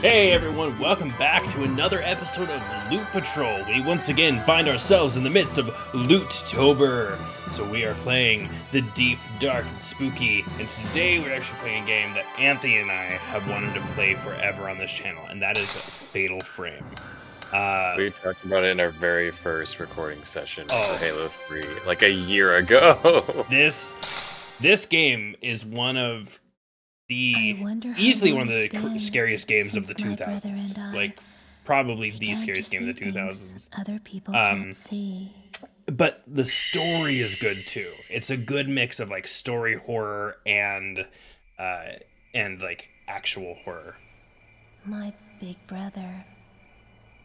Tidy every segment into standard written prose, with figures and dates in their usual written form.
Hey everyone, welcome back to another episode of Loot Patrol. We once again find ourselves in the midst of Loot-tober. So we are playing the deep, dark, and spooky, and today we're actually playing a game that Anthony and I have wanted to play forever on this channel, and that is Fatal Frame. We talked about it in our very first recording session Oh. for Halo 3, like a year ago. This game is one of easily one of the scariest games of the 2000s. Like, probably the scariest game of the 2000s. Other people can't see. But the story is good too. It's a good mix of like story horror and like actual horror. My big brother.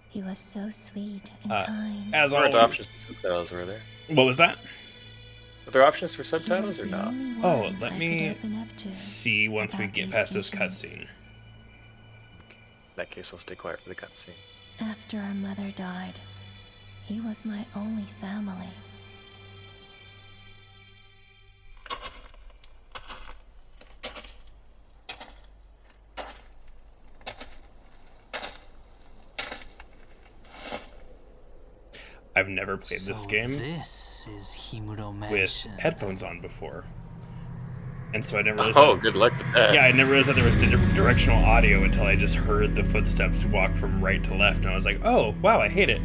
He was so sweet and kind. As There always. weren't options for subtitles, were there? What was that? Were there options for subtitles or not? Oh, let me see once we get past this cutscene. In that case, I'll stay quiet for the cutscene. After our mother died, he was my only family. I've never played this game This is Himuro with Mansion. headphones on before. And so I never realized Oh, good luck with that. Yeah, I never realized that there was directional audio until I just heard the footsteps walk from right to left, and I was like, oh, wow, I hate it.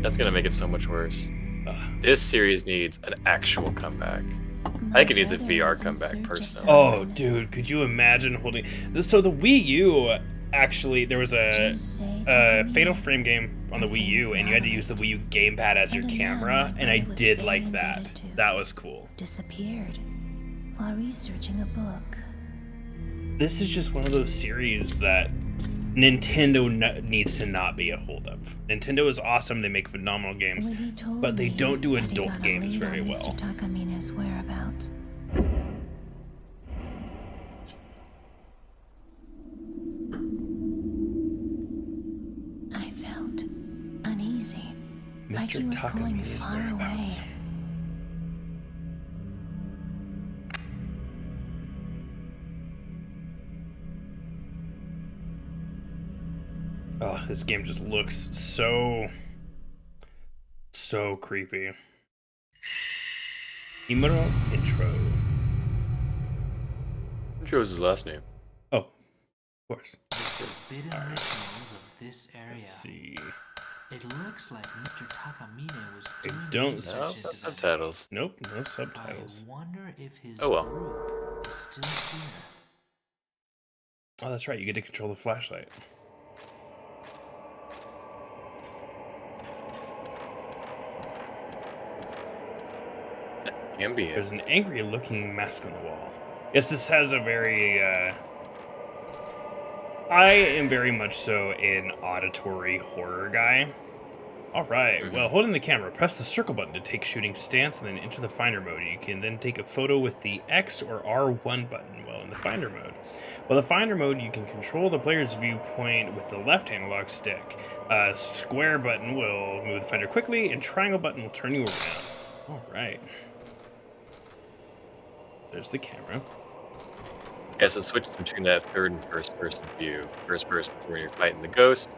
That's gonna make it so much worse. Ugh. This series needs an actual comeback. I think it needs a VR comeback, personally. Oh, dude, could you imagine holding... So the Wii U, actually, there was a Fatal Frame game on the Wii U, and you had to use the Wii U gamepad as your camera, and I did like that. That was cool. Disappeared while researching a book. This is just one of those series that Nintendo needs to not be a hold of. Nintendo is awesome, they make phenomenal games, When he told but they me don't do that he adult got a games lead very on well. Mr. Takamina's whereabouts. I felt uneasy, like he Mr. was going Takamina's far whereabouts. away. Oh, this game just looks so creepy. Himuro intro. What was his last name? Oh, of course. The forbidden rituals of this area. Let's see. It looks like Mr. Takamine was I doing don't No, research into them. subtitles. Nope, no subtitles. I wonder if his Oh, well. group is still here. Oh, that's right. You get to control the flashlight. Ambient. There's an angry-looking mask on the wall. Yes, this has a very. I am very much so an auditory horror guy. All right. Well, holding the camera, press the circle button to take shooting stance, and then enter the finder mode. You can then take a photo with the X or R1 button while in the finder mode. While the finder mode, you can control the player's viewpoint with the left analog stick. Square button will move the finder quickly, and triangle button will turn you around. All right. There's the camera. Yeah, so it switches between that third and first person view. First person for when you're fighting the ghost,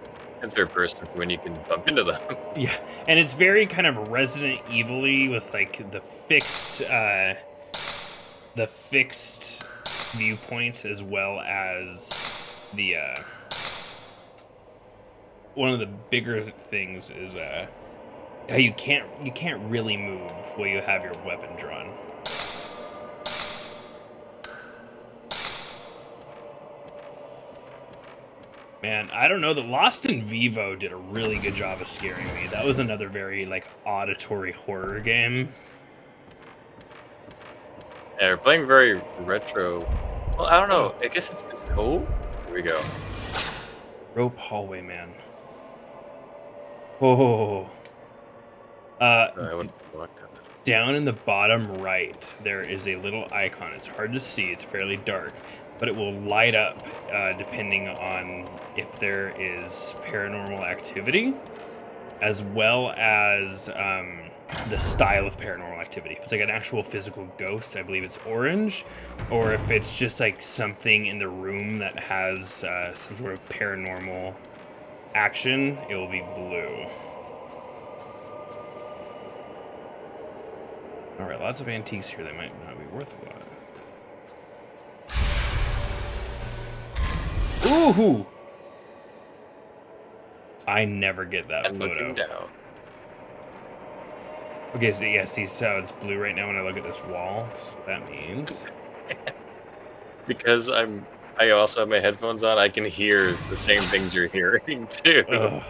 and third person for when you can bump into them. Yeah, and it's very kind of Resident Evil-y with like the fixed viewpoints, as well as the one of the bigger things is how you can't really move while you have your weapon drawn. Man, I don't know. The Lost in Vivo did a really good job of scaring me. That was another very, like, auditory horror game. Yeah, we're playing very retro. Well, I don't know. I guess it's oh, here we go. Rope hallway, man. Oh. I wouldn't have walked down that. Down in the bottom right, there is a little icon. It's hard to see. It's fairly dark, but it will light up depending on if there is paranormal activity, as well as the style of paranormal activity. If it's like an actual physical ghost, I believe it's orange, or if it's just like something in the room that has some sort of paranormal action, it will be blue. All right, lots of antiques here that might not be worthwhile. Ooh! I never get that I'm photo. looking down. Okay, so yeah, see, so it's blue right now when I look at this wall. So that means Because I also have my headphones on, I can hear the same things you're hearing too. ugh.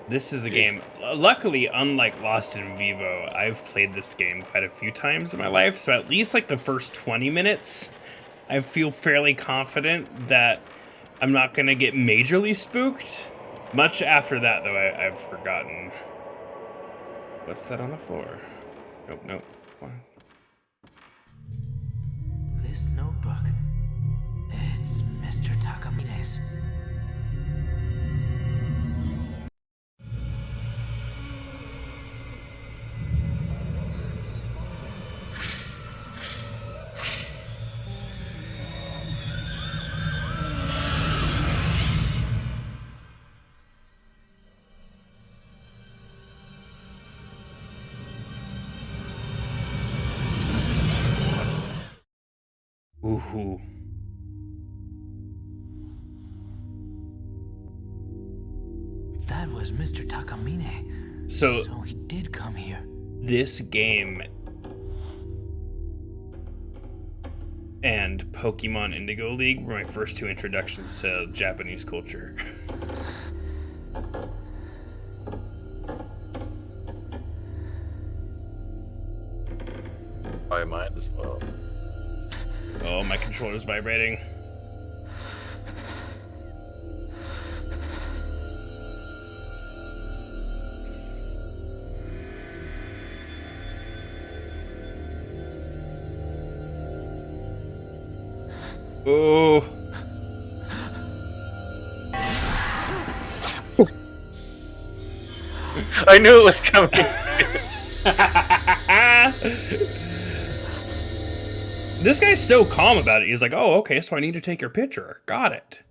This is a game, luckily, unlike Lost in Vivo, I've played this game quite a few times in my life, so at least like the first 20 minutes, I feel fairly confident that I'm not going to get majorly spooked. Much after that, though, I've forgotten. What's that on the floor? Nope, nope. Come on. This notebook. It's Mr. Takamine's. Ooh. That was Mr. Takamine. So he did come here. this game and Pokemon Indigo League were my first two introductions to Japanese culture. Probably mine as well. Oh, my controller's vibrating. Oh. I knew it was coming. This guy's so calm about it. He's like, oh, okay, so I need to take your picture. Got it.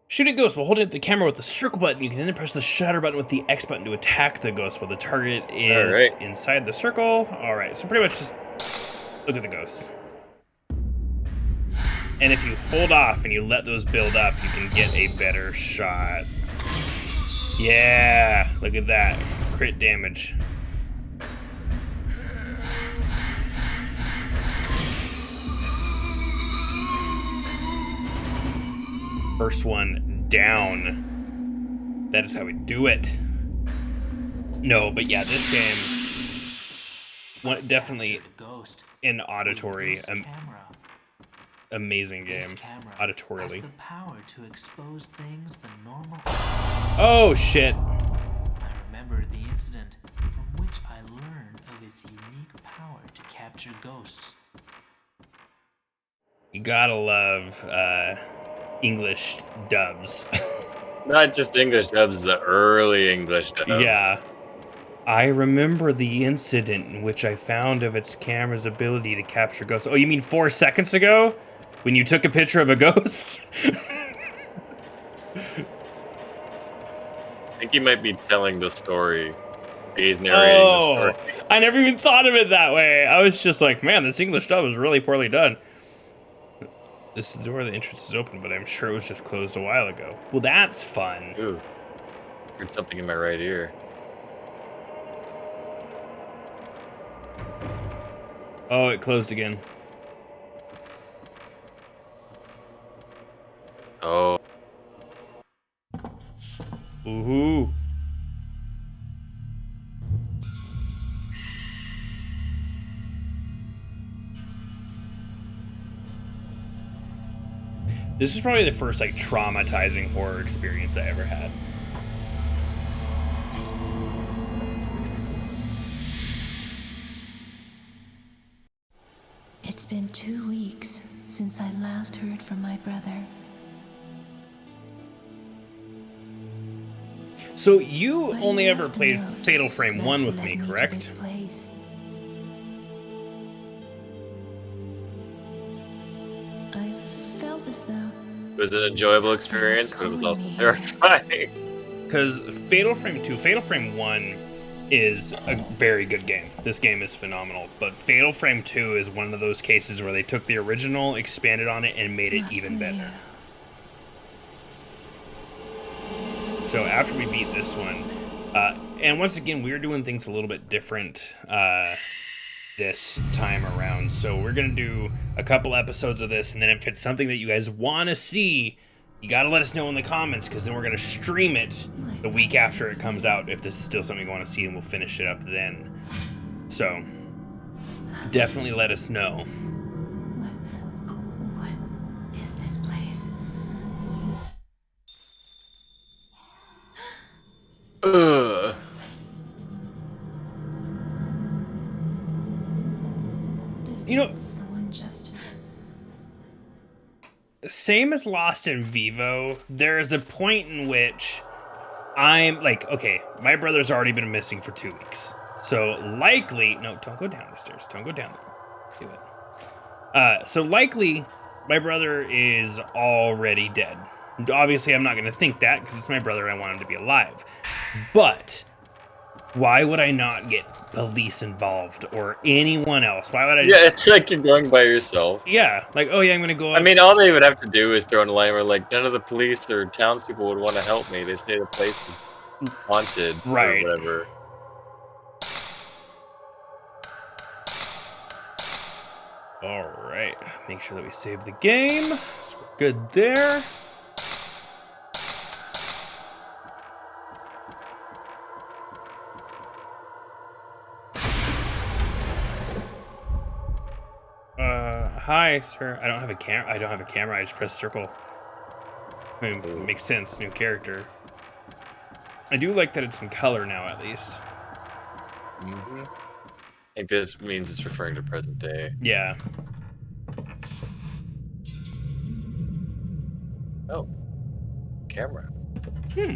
Shooting ghosts while holding up the camera with the circle button. You can then press the shutter button with the X button to attack the ghost while the target is Alright. inside the circle. All right, so pretty much just look at the ghost. And if you hold off and you let those build up, you can get a better shot. Yeah, look at that. Crit damage. First one down. That is how we do it. No, but yeah, this game, definitely The ghost. an auditory, This camera. amazing This game, camera has auditorially. the power to expose things the normal. Oh shit! I remember the incident from which I learned of its unique power to capture ghosts. You gotta love English dubs. Not just English dubs, the early English dubs. Yeah. I remember the incident in which I found of its camera's ability to capture ghosts. Oh, you mean 4 seconds ago? When you took a picture of a ghost? I think he might be telling the story. He's narrating the story. I never even thought of it that way. I was just like, man, this English dub is really poorly done. This is the door of the entrance is open, but I'm sure it was just closed a while ago. Well, that's fun. Ooh. Heard something in my right ear. Oh, it closed again. Oh. Ooh. This is probably the first like traumatizing horror experience I ever had. It's been 2 weeks since I last heard from my brother. So you Why do only you ever have to played note Fatal Frame that 1 with led me, to this correct? place? I felt as though It was an enjoyable something was experience, but it was calling also me here. terrifying. Because Fatal Frame 2, Fatal Frame 1 is a very good game. This game is phenomenal. But Fatal Frame 2 is one of those cases where they took the original, expanded on it, and made it Not even for better. you. So after we beat this one, and once again, we're doing things a little bit different this time around. So we're going to do a couple episodes of this, and then if it's something that you guys want to see, you got to let us know in the comments, because then we're going to stream it the week after it comes out, if this is still something you want to see, and we'll finish it up then. So definitely let us know. What is this place? Ugh. Did You know, someone just... same as Lost in Vivo, there is a point in which I'm like, okay, my brother's already been missing for 2 weeks. So likely, no, don't go down the stairs. Don't go down there. Do it. So likely, my brother is already dead. Obviously, I'm not going to think that because it's my brother. I want him to be alive. But why would I not get police involved or anyone else? Why would I Yeah, just... it's like you're going by yourself. Yeah, like, oh yeah, I'm going to go I up. mean, all they would have to do is throw in a line where, like, none of the police or townspeople would want to help me. They say the place is haunted or Right. whatever. All right, make sure that we save the game. So we're good there. Hi, sir. I don't have a camera. I don't have a camera. I just press circle. I mean, it makes sense. New character. I do like that it's in color now, at least. Mm-hmm. I think this means it's referring to present day. Yeah. Oh, camera. Hmm.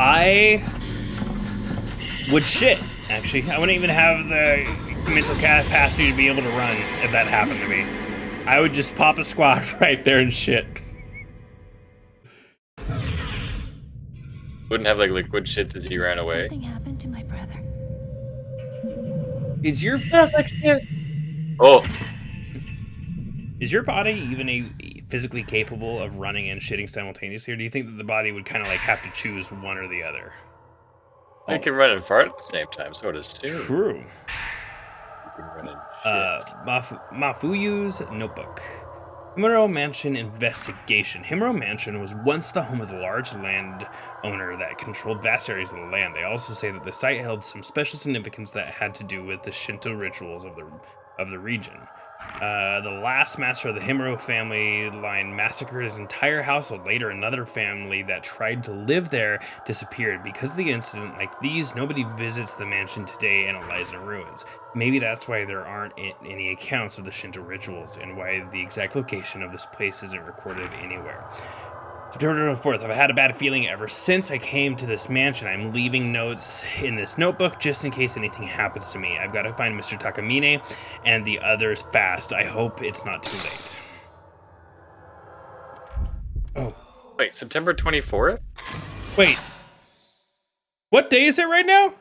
I would shit, actually. I wouldn't even have the mental capacity to be able to run if that happened to me. I would just pop a squad right there and shit. Wouldn't have, like, liquid shits as he ran away. Something happened to my brother. Is your Oh, Is your body even physically capable of running and shitting simultaneously, or do you think that the body would kind of like have to choose one or the other? you can run and fart at the same time, so I'd assume True. you can run and shit. Mafuyu's Notebook. Himuro Mansion Investigation. Himuro Mansion was once the home of the large landowner that controlled vast areas of the land. They also say that the site held some special significance that had to do with the Shinto rituals of the region. The last master of the Himuro family line massacred his entire household. Later, another family that tried to live there disappeared. Because of the incident like these, nobody visits the mansion today and it lies in ruins. Maybe that's why there aren't any accounts of the Shinto rituals and why the exact location of this place isn't recorded anywhere. September 24th. I've had a bad feeling ever since I came to this mansion. I'm leaving notes in this notebook just in case anything happens to me. I've got to find Mr. Takamine and the others fast. I hope it's not too late. Oh. Wait, September 24th? Wait. What day is it right now?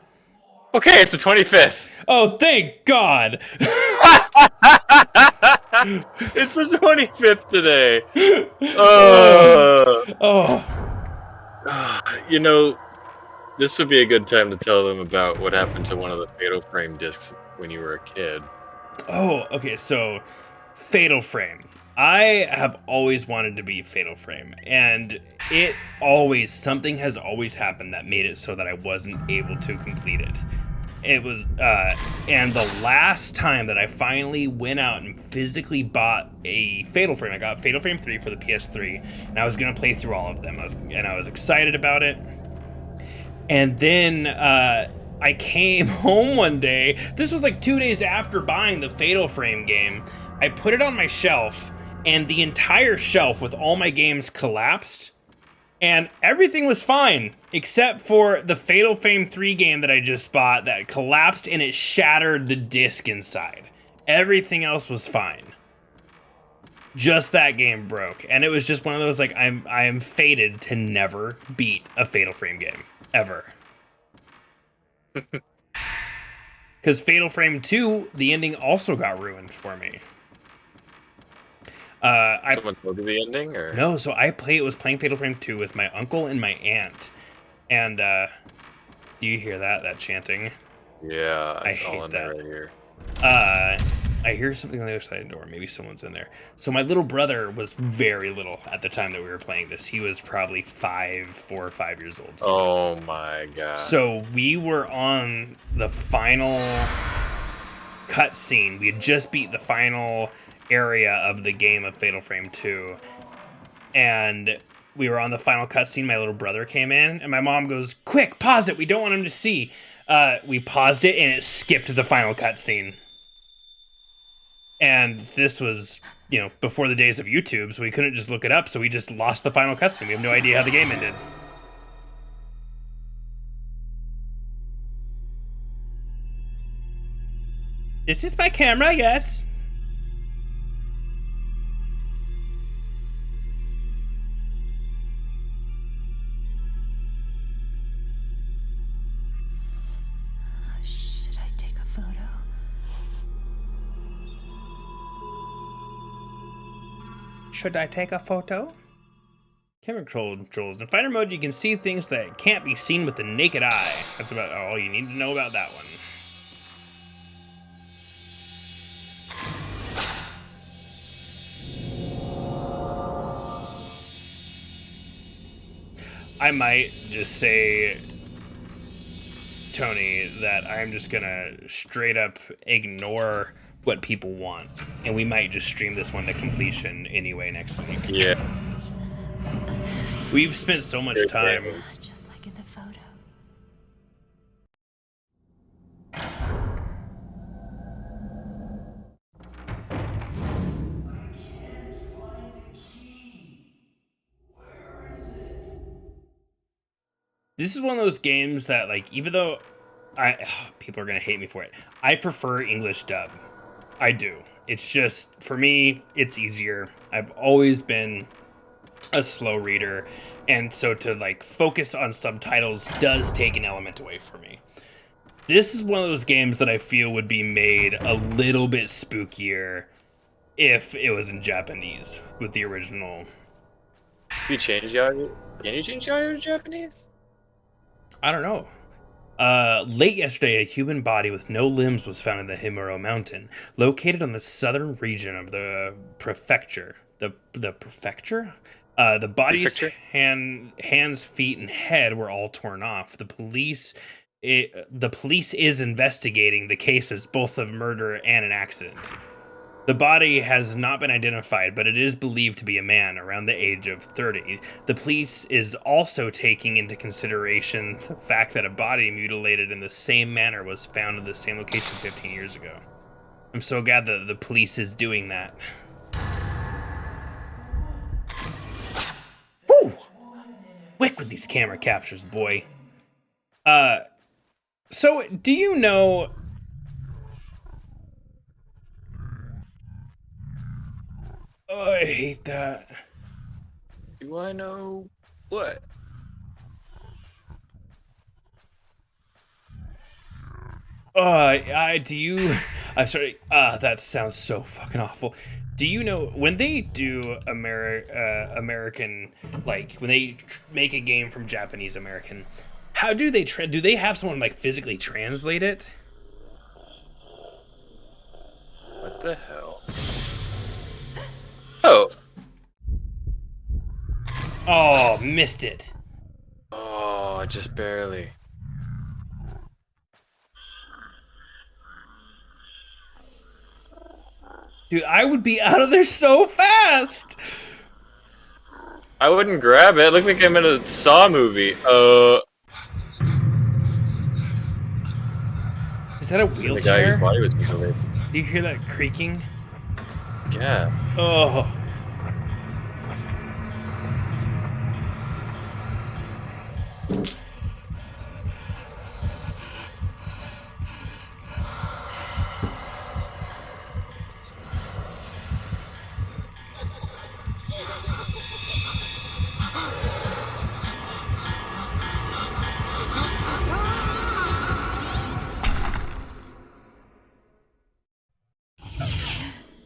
Okay, it's the 25th. Oh, thank God. It's the 25th today. Oh. You know, this would be a good time to tell them about what happened to one of the Fatal Frame discs when you were a kid. Oh, okay, so Fatal Frame. I have always wanted to be Fatal Frame, and something has always happened that made it so that I wasn't able to complete it. It was, and the last time that I finally went out and physically bought a Fatal Frame, I got Fatal Frame 3 for the PS3, and I was gonna play through all of them. I was excited about it. And then, I came home one day. This was like 2 days after buying the Fatal Frame game. I put it on my shelf, and the entire shelf with all my games collapsed. And everything was fine, except for the Fatal Frame 3 game that I just bought that collapsed and it shattered the disc inside. Everything else was fine. Just that game broke. And it was just one of those, like, I am fated to never beat a Fatal Frame game. Ever. Because Fatal Frame 2, the ending also got ruined for me. Someone told you the ending, or no? So I was playing Fatal Frame 2 with my uncle and my aunt, and do you hear that chanting? Yeah, I it's all hate in that. there right here. I hear something on the other side of the door. Maybe someone's in there. So my little brother was very little at the time that we were playing this. He was probably 4 or 5 years old. Oh my god! So we were on the final cutscene. We had just beat the final area of the game of Fatal Frame 2, and we were on the final cutscene. My little brother came in, and my mom goes, "Quick, pause it. We don't want him to see." We paused it, and it skipped the final cutscene. And this was, before the days of YouTube, so we couldn't just look it up, so we just lost the final cutscene. We have no idea how the game ended. This is my camera, yes. Should I take a photo? Should I take a photo? Camera controls. In fighter mode, you can see things that can't be seen with the naked eye. That's about all you need to know about that one. I might just say, Tony, that I'm just gonna straight up ignore what people want, and we might just stream this one to completion anyway next week. Yeah. We've spent so much time. Just like in the photo. This is one of those games that, like, even though people are gonna hate me for it, I prefer English dub. I do. It's just, for me, it's easier. I've always been a slow reader, and so to, like, focus on subtitles does take an element away from me. This is one of those games that I feel would be made a little bit spookier if it was in Japanese with the original. Can you change the audio to Japanese? I don't know. Late yesterday, a human body with no limbs was found in the Himuro Mountain, located on the southern region of the prefecture. The prefecture? The body's hands, feet, and head were all torn off. The police is investigating the case as both a murder and an accident. The body has not been identified, but it is believed to be a man around the age of 30. The police is also taking into consideration the fact that a body mutilated in the same manner was found in the same location 15 years ago. I'm so glad that the police is doing that. Woo! Wick with these camera captures, boy. So do you know... Oh, I hate that. Do I know what? I'm sorry. That sounds so fucking awful. Do you know when they do American, like when they make a game from Japanese American, how do they do they have someone like physically translate it? What the hell? Oh. Oh, missed it. Oh, just barely. Dude, I would be out of there so fast. I wouldn't grab it. Look like I'm in a Saw movie. that a And the guy whose wheelchair? body was mutilated. Do you hear that creaking? Yeah. Oh.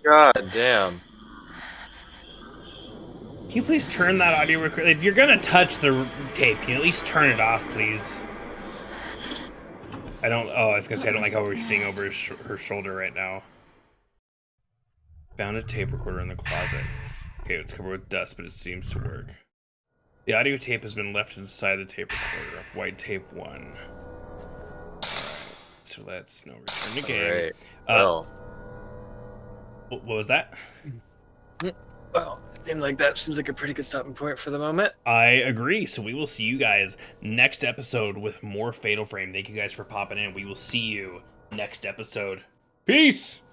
God damn. Can you please turn that audio record? If you're gonna touch the tape, can you at least turn it off, please? I don't. Oh, I was gonna say I don't like how we're seeing over her shoulder right now. Found a tape recorder in the closet. Okay, it's covered with dust, but it seems to work. The audio tape has been left inside the tape recorder. White tape 1. Alright, so let's no return to game. Alright. Well. What was that? Well, seems like that seems like a pretty good stopping point for the moment. I agree. So we will see you guys next episode with more Fatal Frame. Thank you guys for popping in. We will see you next episode. Peace!